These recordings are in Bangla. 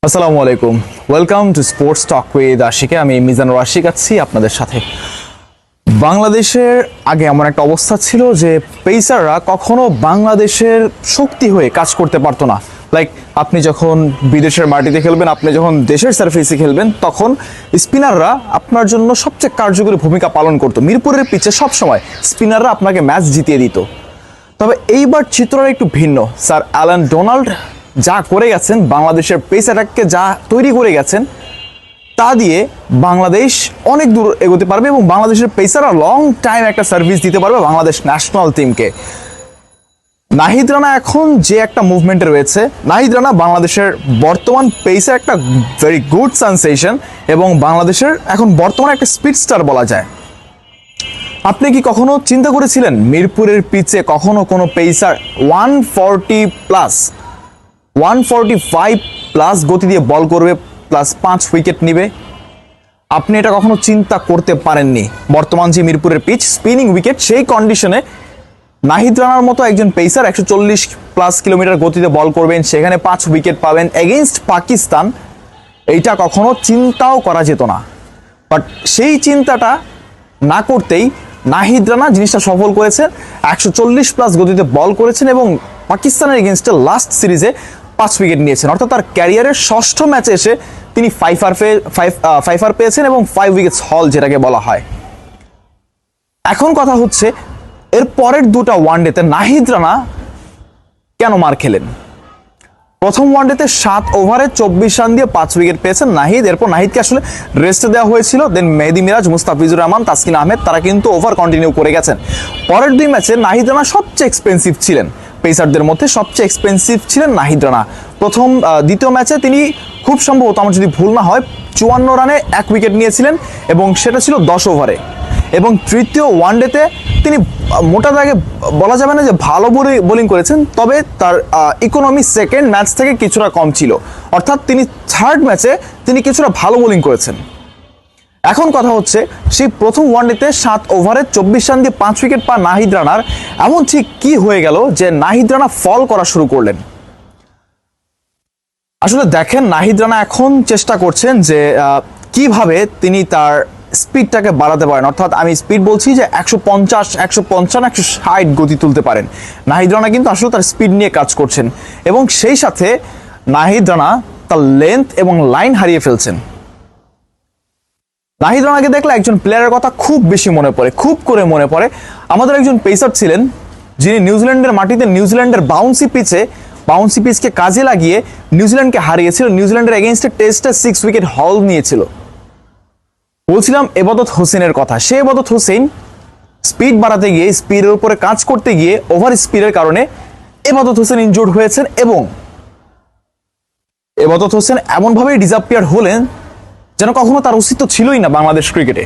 আসসালামু আলাইকুম, welcome to sports talk with আশিকে। আমি মিজানুর আশিক আছি আপনাদের সাথে। বাংলাদেশের আগে এমন একটা অবস্থা ছিল যে পেসাররা কখনো বাংলাদেশের শক্তি হয়ে কাজ করতে পারতো না। লাইক আপনি যখন বিদেশের মাটিতে খেলবেন, আপনি যখন দেশের সারফেসে খেলবেন, তখন স্পিনাররা আপনার জন্য সবচেয়ে কার্যকরী ভূমিকা পালন করতো। মিরপুরের পিচে সবসময় স্পিনাররা আপনাকে ম্যাচ জিতিয়ে দিত। তবে এইবার চিত্রটা একটু ভিন্ন। স্যার অ্যালান ডোনাল্ড যা করে গেছেন, বাংলাদেশের পেস অ্যাটাককে যা তৈরি করে গেছেন, তা দিয়ে বাংলাদেশ অনেক দূর এগোতে পারবে এবং বাংলাদেশের পেসাররা লং টাইম একটা সার্ভিস দিতে পারবে বাংলাদেশ ন্যাশনাল টিমকে। নাহিদ রানা এখন যে একটা মুভমেন্টে রয়েছে, নাহিদ রানা বাংলাদেশের বর্তমান পেসার একটা ভেরি গুড সেন্সেশন এবং বাংলাদেশের এখন বর্তমানে একটা স্পিড স্টার বলা যায়। আপনি কি কখনো চিন্তা করেছিলেন মিরপুরের পিচে কখনো কোনো পেসার 145 প্লাস গতি দিয়ে বল করবে, প্লাস 5 উইকেট নিবে? আপনি এটা কখনো চিন্তা করতে পারেননি। বর্তমান যে মিরপুরের পিচ, স্পিনিং উইকেট, সেই কন্ডিশনে নাহিদ রানার মতো একজন পেসার 140 প্লাস কিলোমিটার গতিতে বল করবেন, সেখানে 5 উইকেট পাবেন এগেইনস্ট পাকিস্তান, এইটা কখনো চিন্তাও করা যেত না। বাট সেই চিন্তাটা না করতেই নাহিদ রানা জিনিসটা সফল করেছেন। 140 প্লাস গতিতে বল করেছেন এবং পাকিস্তানের এগেইনস্টে লাস্ট সিরিজে 5 উইকেট নিয়েছেন। অর্থাৎ তার ক্যারিয়ারের ষষ্ঠ ম্যাচে এসে তিনি ফাইফার পেয়েছেন এবং 5 উইকেটস হল যেটাকে বলা হয়। এখন কথা হচ্ছে, এর পরের দুটা ওয়ানডেতে নাহিদ রানা কেন মার খেলেন? প্রথম ওয়ানডেতে 7 ওভারে 24 রান দিয়ে 5 উইকেট পেয়েছেন নাহিদ। এরপর নাহিদকে আসলে রেস্টে দেওয়া হয়েছিল। দেন মেহেদী মিরাজ, মুস্তাফিজুর রহমান, তাসকিন আহমেদ তারা কিন্তু ওভার কন্টিনিউ করে গেছেন। পরের দুই ম্যাচে নাহিদ রানা সবচেয়ে এক্সপেন্সিভ ছিলেন, পেসারদের মধ্যে সবচেয়ে এক্সপেন্সিভ ছিলেন নাহিদ রানা। দ্বিতীয় ম্যাচে তিনি খুব সম্ভবত, আমার যদি ভুল না হয়, 54 রানে 1 উইকেট নিয়েছিলেন এবং সেটা ছিল 10 ওভারে। এবং তৃতীয় ওয়ানডেতে তিনি মোটা দাগে বলা যাবে না যে ভালো বোলিং করেছেন, তবে তার ইকোনমি সেকেন্ড ম্যাচ থেকে কিছুটা কম ছিল। অর্থাৎ তিনি থার্ড ম্যাচে তিনি কিছুটা ভালো বোলিং করেছেন। এখন কথা হচ্ছে, সেই প্রথম ওয়ানডেতে 7 ওভারে 24 রান দিয়ে 5 উইকেট পা নাহিদ রানার এমন ঠিক কি হয়ে গেল যে নাহিদ রানা ফল করা শুরু করলেন? আসলে দেখেন, নাহিদ রানা এখন চেষ্টা করছেন যে কিভাবে তিনি তার স্পিডটাকে বাড়াতে পারেন। অর্থাৎ আমি স্পিড বলছি যে 150, 155, 160 গতি তুলতে পারেন। নাহিদ রানা কিন্তু আসলে তার স্পিড নিয়ে কাজ করছেন এবং সেই সাথে নাহিদ রানা তার লেন্থ এবং লাইন হারিয়ে ফেলছেন। নাহিদ রানাকে দেখলে একজন প্লেয়ারের কথা খুব বেশি মনে পড়ে, খুব করে মনে পড়ে। আমাদের একজন পেসার ছিলেন যিনি নিউজিল্যান্ডের মাটিতে, নিউজিল্যান্ডের বাউন্সি পিচকে কাজে লাগিয়ে নিউজিল্যান্ডকে হারিয়েছিল। নিউজিল্যান্ডের এগেইনস্টে টেস্টে 6 উইকেট হল নিয়েছিল। বলছিলাম এবাদত হোসেনের কথা। সে এবাদত হোসেন স্পিড বাড়াতে গিয়ে, স্পিডের উপরে কাজ করতে গিয়ে ওভার স্পিডের কারণে এবাদত হোসেন ইনজুর্ড হয়েছেন এবং এবাদত হোসেন এমনভাবেই ডিসঅ্যাপিয়ার হলেন যেন কখনো তার অস্তিত্ব ছিলই না বাংলাদেশ ক্রিকেটে।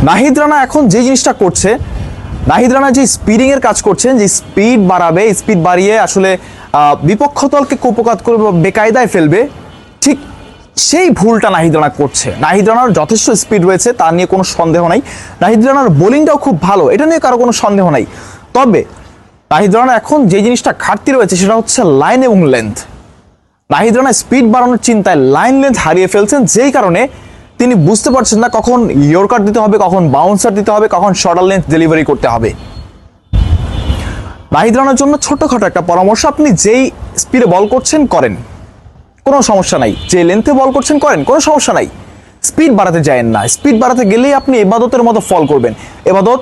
নাহিদ রানা এখন যে জিনিসটা করছে, নাহিদ রানা যে স্পিডিং এর কাজ করছেন, যে স্পিড বাড়াবে, স্পিড বাড়িয়ে আসলে বিপক্ষ দলকে কুপকাত করবে, বেকায়দায় ফেলবে, ঠিক সেই ভুলটা নাহিদ রানা করছে। নাহিদ রানার যথেষ্ট স্পিড রয়েছে, তা নিয়ে কোনো সন্দেহ নাই। নাহিদ রানার বোলিংটাও খুব ভালো, এটা নিয়ে কারো কোনো সন্দেহ নাই। তবে নাহিদ রানার এখন যে জিনিসটা ঘাটতি রয়েছে সেটা হচ্ছে লাইন এবং লেন্থ। নাহিদ রানা স্পিড বাড়ানোর চিন্তায় লাইন লেন্থ হারিয়ে ফেলছেন, যেই কারণে তিনি বুঝতে পারছেন না কখন ইয়র্কার দিতে হবে, কখন বাউন্সার দিতে হবে, কখন শর্টার লেন্থ ডেলিভারি করতে হবে। নাহিদ রানার জন্য ছোটখাটো একটা পরামর্শ, আপনি যেই স্পিডে বল করছেন করেন, কোনো সমস্যা নাই। যে লেন্থে বল করছেন করেন, কোনো সমস্যা নাই। স্পিড বাড়াতে যায়েন না। স্পিড বাড়াতে গেলেই আপনি এবাদতের মতো ফল করবেন। এবাদত,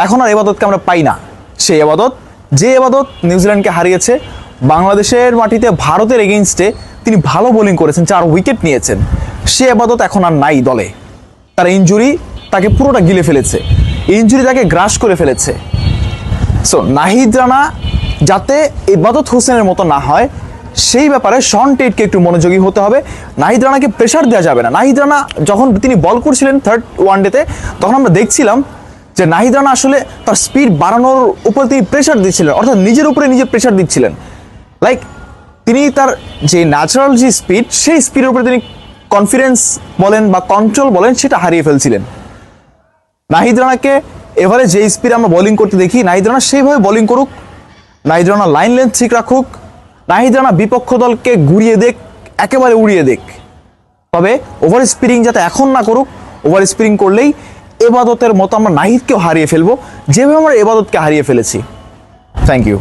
এখন আর এবাদতকে আমরা পাই না। সেই এবাদত, যে এবাদত নিউজিল্যান্ডকে হারিয়েছে, বাংলাদেশের মাটিতে ভারতের এগেইনস্টে তিনি ভালো বোলিং করেছেন, 4 উইকেট নিয়েছেন, সে এবাদত এখন আর নাই দলে। তার ইনজুরি তাকে পুরোটা গিলে ফেলেছে, ইনজুরি তাকে গ্রাস করে ফেলেছে। সো নাহিদ রানা যাতে এবাদত হোসেনের মতো না হয়, সেই ব্যাপারে শন টেটকে একটু মনোযোগী হতে হবে। নাহিদ রানাকে প্রেশার দেওয়া যাবে না। নাহিদ রানা যখন তিনি বল করছিলেন থার্ড ওয়ানডেতে, তখন আমরা দেখছিলাম যে নাহিদ রানা আসলে তার স্পিড বাড়ানোর উপর তিনি প্রেশার দিচ্ছিলেন, অর্থাৎ নিজের উপরে নিজে প্রেশার দিচ্ছিলেন। লাইক তিনি তার যে ন্যাচারাল যে স্পিড, সেই স্পিডের উপরে তিনি কনফিডেন্স বলেন বা কন্ট্রোল বলেন, সেটা হারিয়ে ফেলছিলেন। নাহিদ রানাকে এবারে যে স্পিডে আমরা বোলিং করতে দেখি, নাহিদ রানা সেইভাবে বোলিং করুক, নাহিদ রানা লাইন লেন্থ ঠিক রাখুক, নাহিদ রানা বিপক্ষ দলকে ঘুরিয়ে দেখ, একেবারে উড়িয়ে দিক। তবে ওভার স্পিরিং যাতে এখন না করুক। ওভার স্পিরিং করলেই এবাদতের মতো আমরা নাহিদকেও হারিয়ে ফেলবো, যেভাবে আমরা এবাদতকে হারিয়ে ফেলেছি। Thank you.